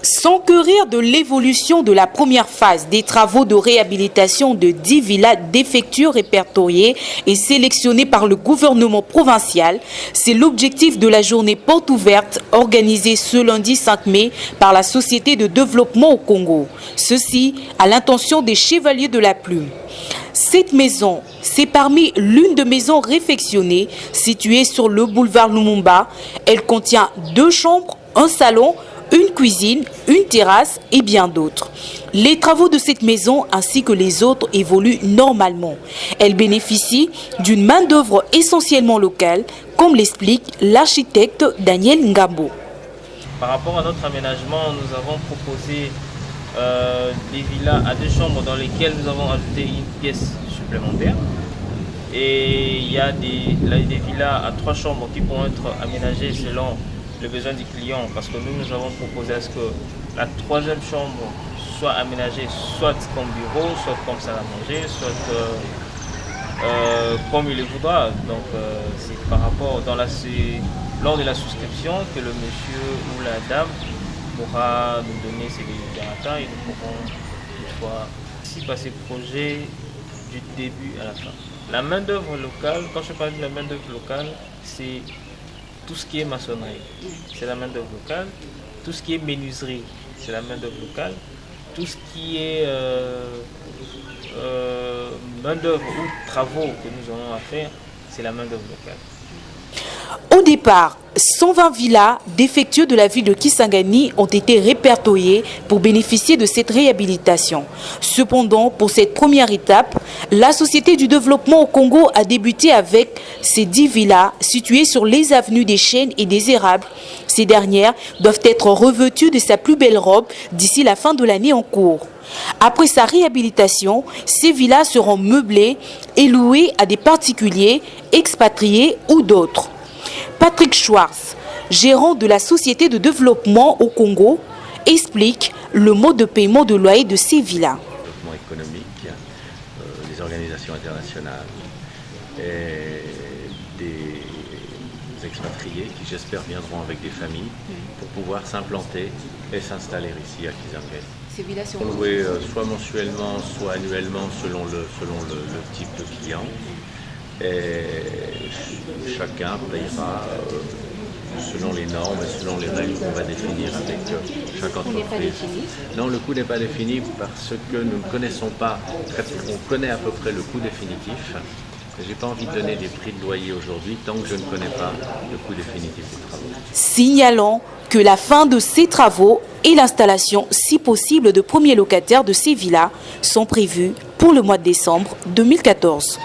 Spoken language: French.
S'enquérir de l'évolution de la première phase des travaux de réhabilitation de 10 villas défectueuses répertoriées et sélectionnées par le gouvernement provincial, c'est l'objectif de la journée porte ouverte organisée ce lundi 5 mai par la Société de développement au Congo. Ceci à l'intention des Chevaliers de la Plume. Cette maison, c'est parmi l'une de maisons réfectionnées située sur le boulevard Lumumba. Elle contient 2 chambres, un salon, une cuisine, une terrasse et bien d'autres. Les travaux de cette maison ainsi que les autres évoluent normalement. Elle bénéficie d'une main-d'œuvre essentiellement locale, comme l'explique l'architecte Daniel Ngambo. Par rapport à notre aménagement, nous avons proposé des villas à 2 chambres dans lesquelles nous avons ajouté une pièce supplémentaire. Et il y a des villas à 3 chambres qui pourront être aménagées selon le besoin du client, parce que nous avons proposé à ce que la 3e chambre soit aménagée soit comme bureau, soit comme salle à manger, soit comme il le voudra. Donc c'est par rapport lors de la souscription que le monsieur ou la dame pourra nous donner ses délibérateurs et nous pourrons toutefois ici passer le projet du début à la fin. La main d'œuvre locale, quand je parle de la main d'œuvre locale, c'est tout ce qui est maçonnerie, c'est la main-d'œuvre locale. Tout ce qui est menuiserie, c'est la main-d'œuvre locale. Tout ce qui est main-d'œuvre ou travaux que nous aurons à faire, c'est la main-d'œuvre locale. Au départ, 120 villas défectueuses de la ville de Kisangani ont été répertoriées pour bénéficier de cette réhabilitation. Cependant, pour cette première étape, la Société du développement au Congo a débuté avec ces 10 villas situées sur les avenues des Chênes et des Érables. Ces dernières doivent être revêtues de sa plus belle robe d'ici la fin de l'année en cours. Après sa réhabilitation, ces villas seront meublées et louées à des particuliers, expatriés ou d'autres. Patrick Schwartz, gérant de la Société de développement au Congo, explique le mode de paiement de loyer de ces villas. Le développement économique, les organisations internationales et des expatriés qui, j'espère, viendront avec des familles pour pouvoir s'implanter et s'installer ici à Kisangani. Ces villas sont louées soit mensuellement, soit annuellement selon le type de client. Et chacun payera selon les normes et selon les règles qu'on va définir avec chaque entreprise. Non, le coût n'est pas défini parce que nous ne connaissons pas, on connaît à peu près le coût définitif. Je n'ai pas envie de donner des prix de loyer aujourd'hui tant que je ne connais pas le coût définitif des travaux. Signalant que la fin de ces travaux et l'installation, si possible, de premiers locataires de ces villas sont prévus pour le mois de décembre 2014.